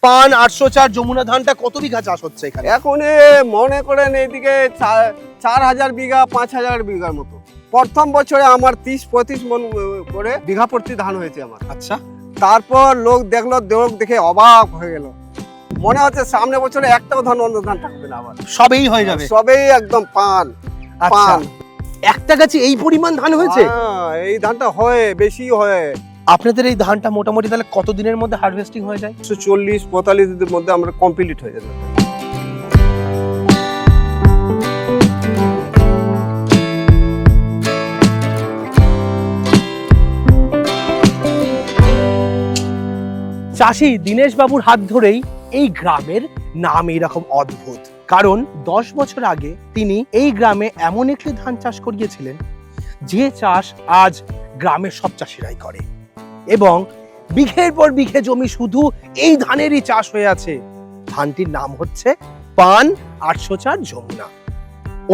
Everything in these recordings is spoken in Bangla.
পান 804 যমুনা ধানটা কত বিঘা চাষ হচ্ছে এখানে? এখন মনে করেন এইদিকে 4000 বিঘা 5000 বিঘার মতো। প্রথম বছরে আমার 30-35 মন করে বিঘা প্রতি ধান হয়েছে আমার। আচ্ছা, তারপর লোক দেখলো, দেখে অবাক হয়ে গেল। মনে হচ্ছে সামনে বছরে একটাও ধান অন্য ধান থাকবে না, আবার সবেই হয়ে যাবে। সবেই একদম পান। আচ্ছা, একটা গাছে এই পরিমাণ ধান হয়েছে? এই ধানটা হয়, বেশি হয়। আপনাদের এই ধানটা মোটামুটি তাহলে কত দিনের মধ্যে হারভেস্টিং হয়ে যায়? 40-45 দিনের মধ্যে আমরা কমপ্লিট হয়ে যাবে। চাষি দীনেশ বাবুর হাত ধরেই এই গ্রামের নাম এইরকম অদ্ভুত, কারণ 10 বছর আগে তিনি এই গ্রামে এমন একটি ধান চাষ করিয়েছিলেন যে চাষ আজ গ্রামের সব চাষিরাই করে, এবং বিঘের পর বিঘে জমি শুধু এই ধানেরই চাষ হয়ে আছে। ধানটির নাম হচ্ছে পান 804 যমুনা।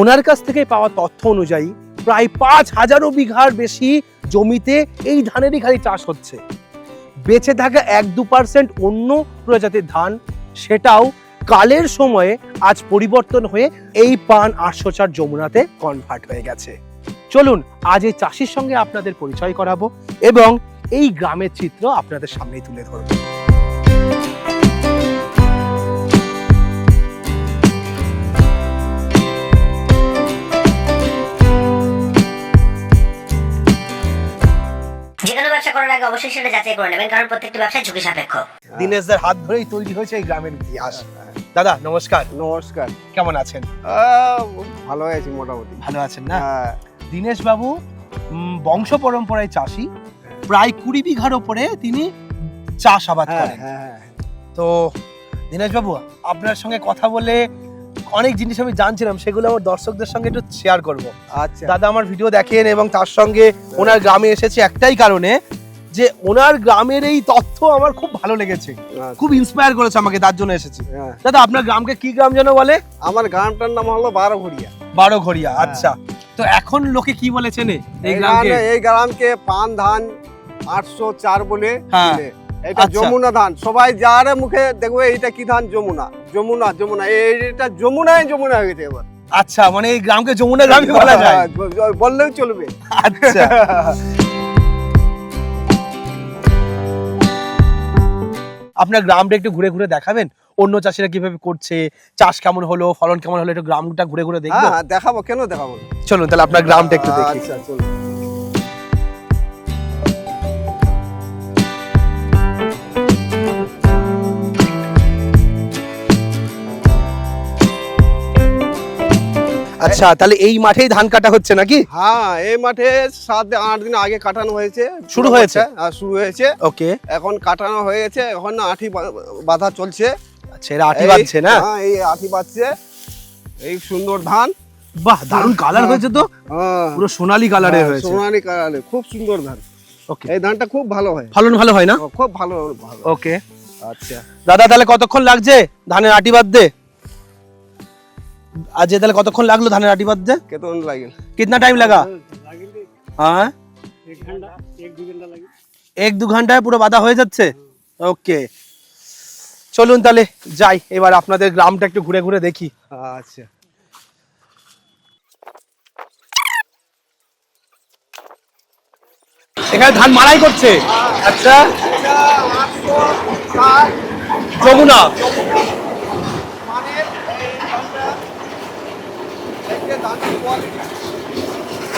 ওনার কাছ থেকে পাওয়া তথ্য অনুযায়ী প্রায় 5000 বিঘার বেশি জমিতে এই ধানেরই খালি চাষ হচ্ছে। বেঁচে থাকা 1-2% অন্য প্রজাতির ধান, সেটাও কালের সময়ে আজ পরিবর্তন হয়ে এই পান 804 যমুনাতে কনভার্ট হয়ে গেছে। চলুন আজ এই চাষির সঙ্গে আপনাদের পরিচয় করাবো এবং এই গ্রামের চিত্র আপনাদের সামনেই তুলে ধরবো। যেকোনো ব্যবসা করার আগে অবশ্যই সেটা যাচাই করে নেবেন, কারণ প্রত্যেকটি ব্যবসা ঝুঁকি সাপেক্ষ। দীনেশদার হাত ধরেই তৈরি হয়েছে এই গ্রামের ইতিহাস। দাদা নমস্কার। নমস্কার। কেমন আছেন? ভালো আছি মোটামুটি। ভালো আছেন না? দীনেশ বাবু বংশ পরম্পরায় চাষী, প্রায় 20 বিঘার উপরে তিনি চাষাবাদ করেন। তো দীনেশ বাবু, আপনার সঙ্গে কথা বলে অনেক জিনিস আমি জানছিলাম, সেগুলো আমার দর্শকদের সঙ্গে একটু শেয়ার করব। আচ্ছা। দাদা আমার ভিডিও দেখেন এবং তার সঙ্গে ওনার গ্রামে এসেছি একটাই কারণে, যে ওনার গ্রামের এই তথ্য আমার খুব ভালো লেগেছে, খুব ইন্সপায়ার করেছে আমাকে, তার জন্য এসেছি। দাদা আপনার গ্রামকে কি গ্রাম যেন বলে? আমার গ্রামটার নাম হলো বারোঘড়িয়া। বারোঘড়িয়া, আচ্ছা। তো এখন লোকে কি বলে চেনে এই গ্রামকে? এই গ্রামকে পান ধান 804 বলে। এটা আচ্ছা। যমুনা ধান। সবাই যার মুখে দেখবে এইটা কি ধান, যমুনা যমুনা যমুনা, এইটা যমুনায় যমুনা হয়ে গেছে এবার। আচ্ছা, মানে এই গ্রামকে যমুনা গ্রামই বলা যায়, বললেও চলবে। আচ্ছা। আপনার গ্রামটা একটু ঘুরে ঘুরে দেখাবেন, অন্য চাষিরা কিভাবে করছে, চাষ কেমন হলো, ফলন কেমন হলো, একটু গ্রামটা ঘুরে ঘুরে দেখবো? হ্যাঁ দেখাবো, কেন দেখাবো। চলুন তাহলে আপনার গ্রামটা একটু দেখি। আচ্ছা চলুন। আচ্ছা, তাহলে এই মাঠেই ধান কাটা হচ্ছে নাকি? হ্যাঁ, এই মাঠে 7-8 দিন আগে কাটানো হয়েছে। শুরু হয়েছে? শুরু হয়েছে। ওকে। এখন কাটানো হয়ে গেছে, এখন আঠি বাঁধা চলছে। আচ্ছা, এরা আঠি বাঁধছে না? হ্যাঁ, এই আঠি বাঁধছে। এই সুন্দর ধান। বাহ, দারুণ কালার হয়েছে তো, পুরো সোনালী কালারে হয়েছে। সোনালী কালারে খুব সুন্দর ধান। ওকে। এই ধানটা খুব ভালো হয়। ফলন ভালো হয় না? খুব ভালো ভালো। ওকে। আচ্ছা দাদা, তাহলে কতক্ষণ লাগছে ধানের আটি বাঁধতে? आज তাহলে কতক্ষণ লাগলো ধানের আটি বাঁধতে? কেতন লাগিল? कितना टाइम लगा? हाँ, 1-2 ঘন্টায় পুরো বাঁধা হয়ে যাচ্ছে। ওকে, চলুন তাহলে যাই, এবার আপনাদের গ্রামটা একটু ঘুরে ঘুরে দেখি। আচ্ছা। এখানে ধান মাড়াই করছে। আচ্ছা, যমুনা।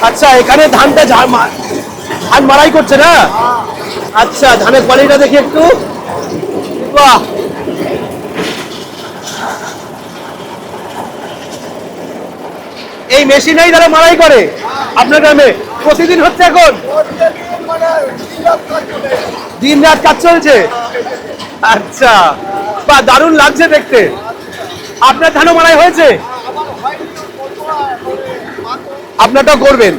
আচ্ছা, এখানে ধানটা ধান মাড়াই করছে না? আচ্ছা, ধানের কোয়ালিটিটা দেখি একটু। বাহ, এই মেশিনেই তারা মাড়াই করে আপনার গ্রামে? প্রতিদিন হচ্ছে এখন? দিন রাত কাজ চলছে? আচ্ছা, বাহ, দারুণ লাগছে দেখতে। আপনার ধানও মাড়াই হয়েছে? আপনারটাও করবেন?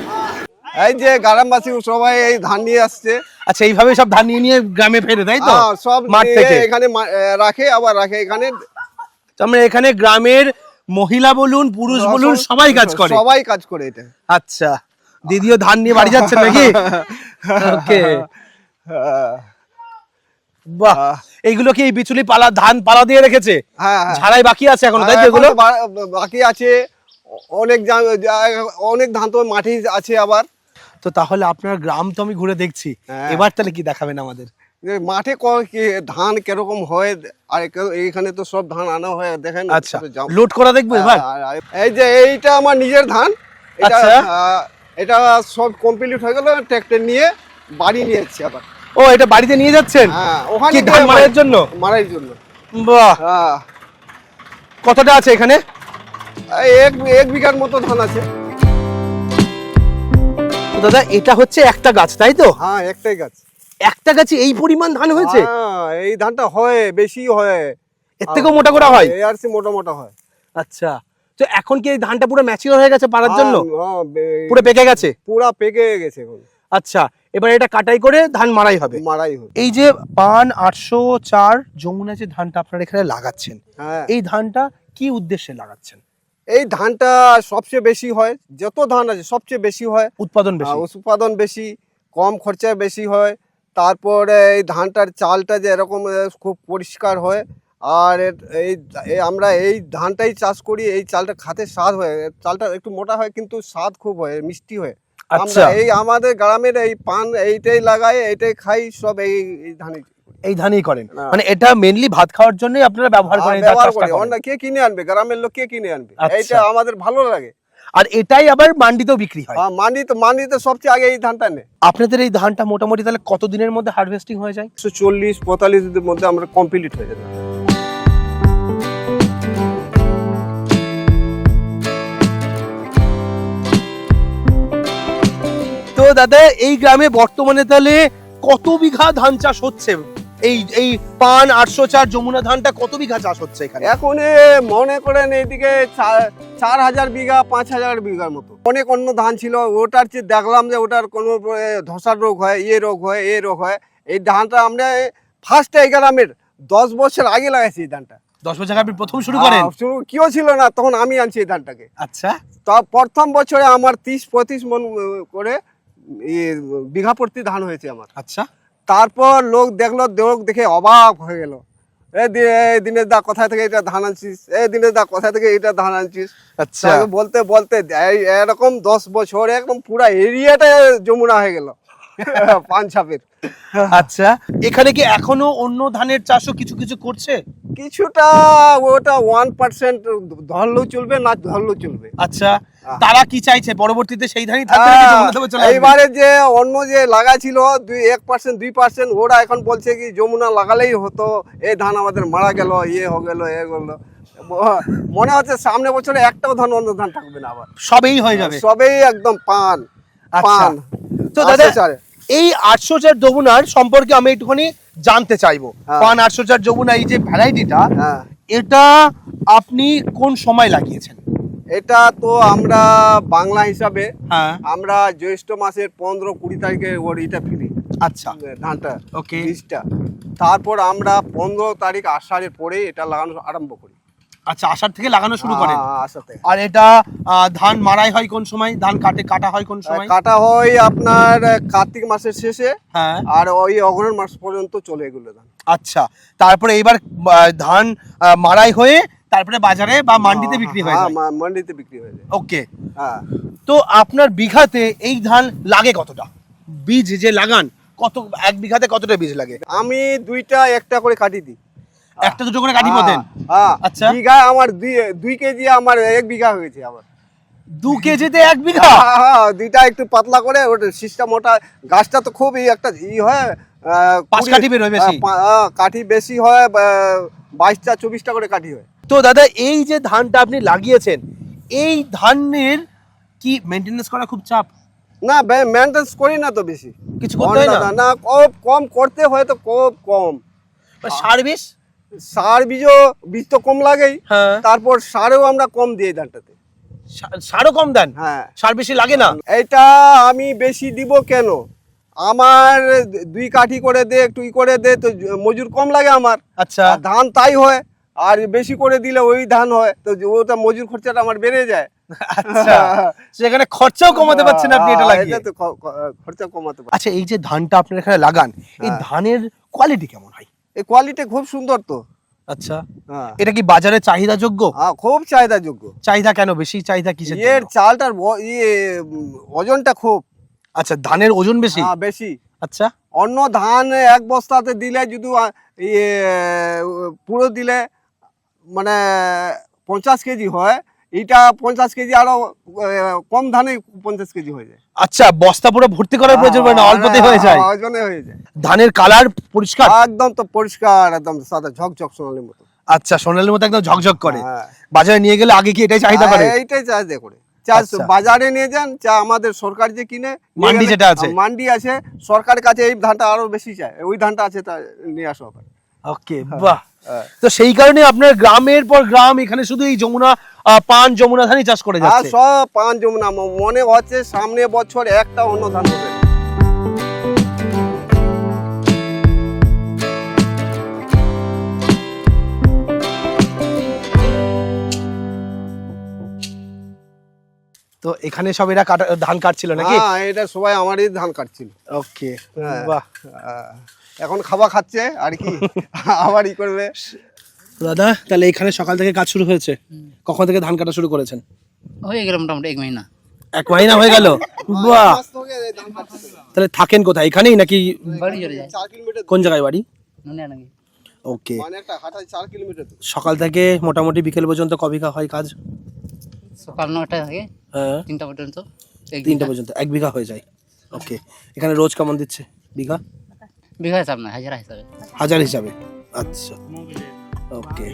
এই যে গ্রামবাসী সবাই এই ধান নিয়ে আসছে। আচ্ছা, এইভাবে সব ধান নিয়ে নিয়ে গ্রামে ফেরে, তাই তো? সব মাঠ থেকে এখানে রাখে, আবার রাখে এখানে। আমরা এখানে গ্রামের মহিলা বলুন, পুরুষ বলুন, সবাই কাজ করে। সবাই কাজ করে এটা। আচ্ছা, দিদিও ধান নিয়ে বাড়ি যাচ্ছেন নাকি? ওকে, বাহ, এইগুলো কি এই বিচুলি পালা ধান পালা দিয়ে রেখেছে? হ্যাঁ হ্যাঁ ঝাড়াই বাকি আছে এখনো, তাই তো? এগুলো বাকি আছে, অনেক অনেক ধান তো মাটি আছে আবার। তো তাহলে আপনার গ্রাম তো আমি ঘুরে দেখছি, হ্যাঁ। এবার তাহলে কি দেখাবেন আমাদের? যে মাঠে ধান কিরকম হয়, আর এইখানে তো সব ধান আনা হয়, দেখেন। আচ্ছা, লোড করা দেখবো এবার। এই যে এইটা আমার নিজের ধান, এটা আচ্ছা। এটা সব কমপ্লিট হয়ে গেল, ট্র্যাক্টর নিয়ে বাড়ি নিয়ে যাচ্ছি আবার। ও, এটা বাড়িতে নিয়ে যাচ্ছেন? হ্যাঁ, ওখানে কি ধান মারার জন্য? মারার জন্য। বাহ, হ্যাঁ, কতটা আছে এখানে? এই এক বিঘার মতো ধান আছে। তো দাদা, এটা হচ্ছে একটা গাছ, তাই তো? হ্যাঁ, একটাই গাছ। একটা গাছে এই পরিমাণ ধান হয়েছে? হ্যাঁ, এই ধানটা হয়, বেশি হয়, এর থেকেও মোটা করা হয়? আর সে মোটা মোটা হয়। আচ্ছা, তো এখন কি এই ধানটা পুরো ম্যাচিওর হয়ে গেছে পাড়ার জন্য? হ্যাঁ, পুরো পেকে গেছে? পুরা পেকে গেছে এখন, আচ্ছা, এবার এটা কাটাই করে ধান মারাই হবে। মারাই হবে। এই যে পান 804 যমুনা যে ধানটা আপনারা এখানে লাগাচ্ছেন, হ্যাঁ, এই ধানটা কি উদ্দেশ্যে লাগাচ্ছেন? এই ধানটা সবচেয়ে বেশি হয়, যত ধান আছে সবচেয়ে বেশি হয়, উৎপাদন বেশি? উৎপাদন বেশি, কম খরচায় বেশি হয়। তারপরে এই ধানটার চালটা যে এরকম খুব পরিষ্কার হয়। আর আমরা এই ধানটাই চাষ করি, এই চালটা খেতে স্বাদ হয়, চালটা একটু মোটা হয় কিন্তু স্বাদ খুব হয়, মিষ্টি হয়। আমরা আচ্ছা, এই আমাদের গ্রামের এই পান এইটাই লাগাই, এইটাই খাই, সব এই ধানই এই ধানই করেন? হ্যাঁ। মানে এটা মেইনলি ভাত খাওয়ার জন্যই আপনারা ব্যবহার করেন? এটা ব্যবহার চাষটা করি, করেন? অন্য কে কিনে আনবে, গ্রামের লোক কে কিনে আনবে? আচ্ছা। এইটা আমাদের ভালো লাগে। আর এটাই আবার মান্ডিতেও বিক্রি হয়? মান্ডিতে সবচেয়ে আগে এই ধানটা নেই। আপনাদের এই ধানটা মোটামুটি তাহলে কত দিনের মধ্যে হারভেস্টিং হয়ে যায়? 140-45 দিনের মধ্যে আমরা কমপ্লিট হয়ে যাবে। তো দাদা, এই গ্রামে বর্তমানে তাহলে কত বিঘা ধান চাষ হচ্ছে? এই পান 804 যমুনা ধানটা কত বিঘা চাষ হচ্ছে এখানে? এখন মনে করেন এইদিকে 4000 বিঘা 5000 বিঘার মতো। অনেক অন্য ধান ছিল, ওটার চেয়ে দেখলাম যে ওটার কোনো ধসার রোগ হয়, রোগ হয়, রোগ হয়। এই ধানটা আমরা ফার্স্ট এই গ্রামের 10 বছর আগে লাগাইছি এই ধানটা। 10 বছর আগে আপনি প্রথম শুরু করেন? কেউ ছিল না তখন, আমি আনছি এই ধানটাকে। আচ্ছা, তা প্রথম বছরে আমার 30-35 মন করে বিঘা প্রতি ধান হয়েছে আমার। আচ্ছা। তারপর লোক দেখলো, দেখে অবাক হয়ে গেল, দিনের দা কোথায় থেকে এটা ধান আনছিস, দিনের দা কোথায় থেকে এটা ধান আনছিস। আচ্ছা, তাকে বলতে বলতে এরকম 10 বছর একদম পুরা এরিয়াটা যমুনা হয়ে গেল পান ছাপের। আচ্ছা, এখানে কি এখনো অন্য ধানের চাষও কিছু কিছু করছে? কিছুটা, ওটা 1% ধরলেও চলবে, না ধরলেও চলবে। আচ্ছা, তারা কি চাইছে পরবর্তীতে সেই ধানই থাকবে নাকি যমুনা ধানে চলে আসবে? এইবারে যে অন্য যে লাগা ছিল 1%-2%, ওরা এখন বলছে কি যমুনা লাগালেই হতো, এই ধান আমাদের মারা গেল, হয়ে গেল, গেল। মনে হচ্ছে সামনে বছরে একটাও ধান অন্য ধান থাকবে না, আবার সবই হয়ে যাবে? সবেই একদম পান। আচ্ছা, পান। তো দাদা, 804 এই 804 যমুনার সম্পর্কে আমি একটুখানি জানতে চাইবো। হ্যাঁ। পান 804 যমুনা, এই যে ভ্যারাইটিটা, হ্যাঁ, এটা আপনি কোন সময় লাগিয়েছেন? এটা তো আমরা বাংলা হিসাবে হ্যাঁ। আমরা জ্যৈষ্ঠ মাসের 15-20 তারিখে ওর এটা ফিরি আচ্ছা, ধানটা, ওকে। বীজটা। তারপর আমরা 15 তারিখ আষাঢ়ের পরে এটা লাগানো আরম্ভ করি। আচ্ছা, আষাঢ় থেকে লাগানো শুরু করেন? আষাঢ়ে। আর এটা ধান মারাই হয় কোন সময়? ধান কাটা হয় কোন সময়? কাটা হয় আপনার কার্তিক মাসের শেষে, হ্যাঁ। আর ওই অগ্রহণ মাস পর্যন্ত চলে এগুলো ধান। আচ্ছা, তারপরে এবার ধান মারাই হয়ে তারপরে বাজারে বা মান্ডিতে বিক্রি হয়ে যায়? মান্ডিতে বিক্রি হয়ে যায়। ওকে। হ্যাঁ, তো আপনার বিঘাতে এই ধান লাগে কতটা? বীজ যে লাগান, কত এক বিঘাতে কতটা বীজ লাগে? আমি একটা করে কাটি দিই। একটা দুটো করে কাটি দেন? হ্যাঁ। আচ্ছা। বিঘা আমার 2 কেজি, আমার 1 বিঘা হয়েছে আমার। 2 কেজিতে 1 বিঘা? দুইটা একটু পাতলা করে, ওটা সিস্টেম, ওটা গাছটা তো খুব একটা হয়, 5 কাঠি বের হয় বেশি? কাঠি বেশি হয়, 22টা-24টা করে কাঠি হয়। তো দাদা, এই যে ধানটা আপনি লাগিয়েছেন, এই ধানের কি মেইনটেনেন্স করা খুব চাপ? না, মেইনটেনেন্স করি না তো বেশি, কিছু করতে হয় না? না, কম করতে হয় তো, খুব কম। সার বিষ? সার বীজ তো কম লাগেই। হ্যাঁ। তারপর সারও আমরা কম দিই ধানটাতে। সারও কম দেন? হ্যাঁ। সার বেশি লাগে না? এটা আমি বেশি দিব কেন, আমার 2 কাঠি করে দে, একটু করে দে, তো মজুর কম লাগে আমার। আচ্ছা। আর ধান তাই হয়, আর বেশি করে দিলে ওই ধান হয়, তো ওটা মজুর খরচাটা আমার বেড়ে যায়। আচ্ছা, সেখানে খরচাও কমাতে পারছেন আপনি এটা লাগিয়ে? এটা তো খরচা কমাতে পারছি। আচ্ছা, এই যে ধানটা আপনারা এখানে লাগান, এই ধানের কোয়ালিটি কেমন হয়? এই কোয়ালিটি খুব সুন্দর তো। আচ্ছা, হ্যাঁ এটা কি বাজারে চাহিদা যোগ্য? হ্যাঁ, খুব চাহিদাযোগ্য। চাহিদা কেন বেশি? চাহিদা কিসের এর জন্য? চালটার ওজনটা খুব আচ্ছা, ধানের ওজন বেশি? বেশি। আচ্ছা, অন্য ধান এক বস্তাতে দিলে যদি ইয়ে পুরো দিলে মানে 50 কেজি হয়, এটা 50 কেজি, আরো কম ধানে 50 কেজি হয়ে যায়। আচ্ছা, বস্তা পুরো ভর্তি করার প্রয়োজন পড়ে না, অল্পতে হয়ে যায়? ওজনে হয়ে যায়। ধানের কালার পরিষ্কার? একদম তো পরিষ্কার, একদম সাদা ঝকঝক সোনালির মতো। আচ্ছা, সোনালির মতো একদম ঝকঝক করে। হ্যাঁ, বাজারে নিয়ে গেলে আগে কি এটাই চাহিদা করে? এইটাই চাহিদা করে। আচ্ছা। বাজারে নিয়ে যান, আমাদের সরকার যে কিনে নিয়ে মান্ডি গেলে- যেটা আছে। মান্ডি আছে, সরকারের কাছে এই ধানটা আরো বেশি চায়, ওই ধানটা আছে তা নিয়ে আসা হবে। ওকে, বাহ। হ্যাঁ। তো সেই কারণে আপনার গ্রামের পর গ্রাম এখানে শুধু এই যমুনা পান যমুনা ধানই চাষ করে আর যাচ্ছে। সব পান যমুনা, মনে হচ্ছে সামনে বছর একটা অন্য ধান হবে। তো এখানে সব এরা ধান কাটছিল নাকি? হ্যাঁ, এটা সবাই আমারই ধান কাটছিল। ওকে, হ্যাঁ। বাহ। এখন খাওয়া খাচ্ছে আর কি, আবার ই করবে। দাদা, তাহলে এখানে সকাল থেকে কাজ শুরু হয়েছে? কখন থেকে ধান কাটা শুরু করেছেন? হয়ে গেল মোটামুটি 1 মহিনা। 1 মাস হয়ে গেল? বাহ। মাস থেকে এই ধান কাটছে। তাহলে থাকেন কোথায়, এখানেই নাকি? বাড়ি চলে যায় 4 কিলোমিটার, কোন জায়গায় বাড়ি? নুনিয়া নাকি ওকে। মানে একটা হাঁটায় 4 কিলোমিটার। সকাল থেকে মোটামুটি বিকেল পর্যন্ত ক বিঘা হয় কাজ? সকাল 9টা থেকে হ্যাঁ, 3টা পর্যন্ত 3টা পর্যন্ত 1 বিঘা হয়ে যায়। ওকে, এখানে রোজ কেমন দিচ্ছে বিঘা? বিঘা হিসাব না, হাজারা হিসাবে। হাজার হিসাবে? আচ্ছা, ওকে।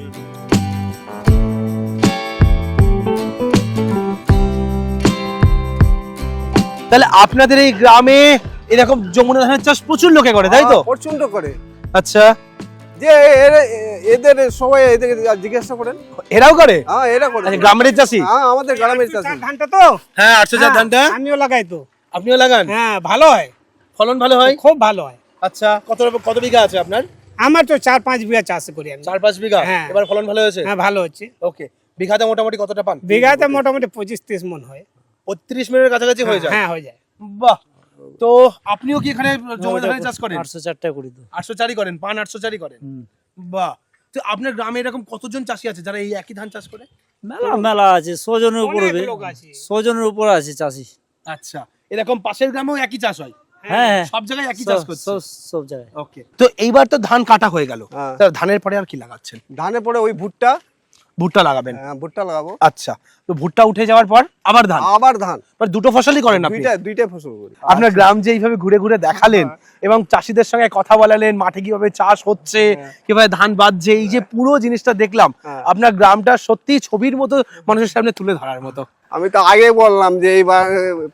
তাহলে আপনাদের এই গ্রামে এরকম যমুনা ধানের চাষ প্রচুর লোকে করে, তাই তো? প্রচন্ড করে। আচ্ছা, যে এদের সবাই এদের জিজ্ঞাসা করেন। এরাও করে? হ্যাঁ, এরা করে। আচ্ছা, গ্রামের চাষি? হ্যাঁ, আমাদের গ্রামের চাষি। ধানটা তো হ্যাঁ, 804 ধানটা আমিও লাগাই তো। আপনিও লাগান? হ্যাঁ, ভালো হয়, ফলন ভালো হয়? খুব ভালো হয়। আচ্ছা, কত বিঘা আছে আপনার? আমার তো 4-5 বিঘা চাষ করি আমি। 4-5 বিঘা? হ্যাঁ। এবার ফলন ভালো হয়েছে? হ্যাঁ, ভালো হচ্ছে। ওকে, বিঘাতে মোটামুটি কতটা পান? বিঘাতে মোটামুটি 25-30 মন হয়। 35 মিনিটের কাছাকাছি হয়ে যায়? হ্যাঁ, হয়ে যায়। বাহ। তো আপনিও কি এখানে যমুনা ধানের চাষ করেন? 804টা করি তো। 804 করেন, পান 804 করেন? বাহ। তো আপনার গ্রামে এরকম কতজন চাষি আছে যারা এই একই ধান চাষ করে? মেলা আছে, 100 জনের উপরে, অনেক লোক আছে। 100 জনের উপরে আছে চাষি। আচ্ছা, এরকম পাশের গ্রামেও একই চাষ হয়? হ্যাঁ, সব জায়গায় একই চাষ করছে? সব জায়গায়। ওকে। তো এইবার তো ধান কাটা হয়ে গেল, হ্যাঁ। তা ধানের পরে আর কি লাগাচ্ছেন? ধানে পরে ওই ভুট্টা, ভুট্টা লাগাবেন? ভুট্টা লাগাবো। আচ্ছা, তো ভুট্টা উঠে যাওয়ার পর আবার ধান? আবার ধান। মানে দুটো ফসলই করেন আপনি? দুইটা ফসল করি। আপনার গ্রাম যে এইভাবে ঘুরে ঘুরে দেখালেন এবং চাষিদের সঙ্গে কথা বলালেন, মাঠে কিভাবে চাষ হচ্ছে, কিভাবে ধান বাঁধছে, এই যে পুরো জিনিসটা দেখলাম, আপনার গ্রামটা সত্যি ছবির মতো মানুষের সামনে তুলে ধরার মতো। আমি তো আগে বললাম যে এইবার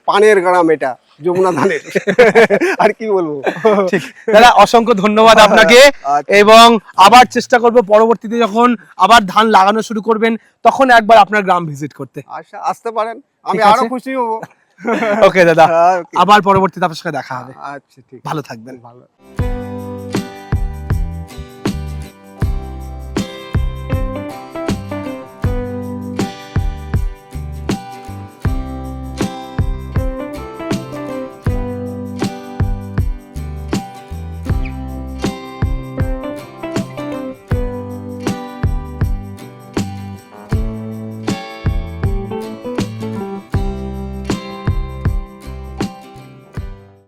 পানের গ্রাম এটা, যমুনা ধানের। আর কি বলবো। ঠিক দাদা, অসংখ্য ধন্যবাদ আপনাকে। আচ্ছা। এবং আবার চেষ্টা করব পরবর্তীতে যখন আবার ধান লাগানো শুরু করবেন তখন একবার আপনার গ্রাম ভিজিট করতে। আচ্ছা, আসতে পারেন, আমি ঠিক আছে। আরো খুশি হব। ওকে দাদা, হ্যাঁ, okay. আবার পরবর্তীতে আপনার সাথে দেখা হবে। আচ্ছা, ঠিক। ভালো থাকবেন। ভালো।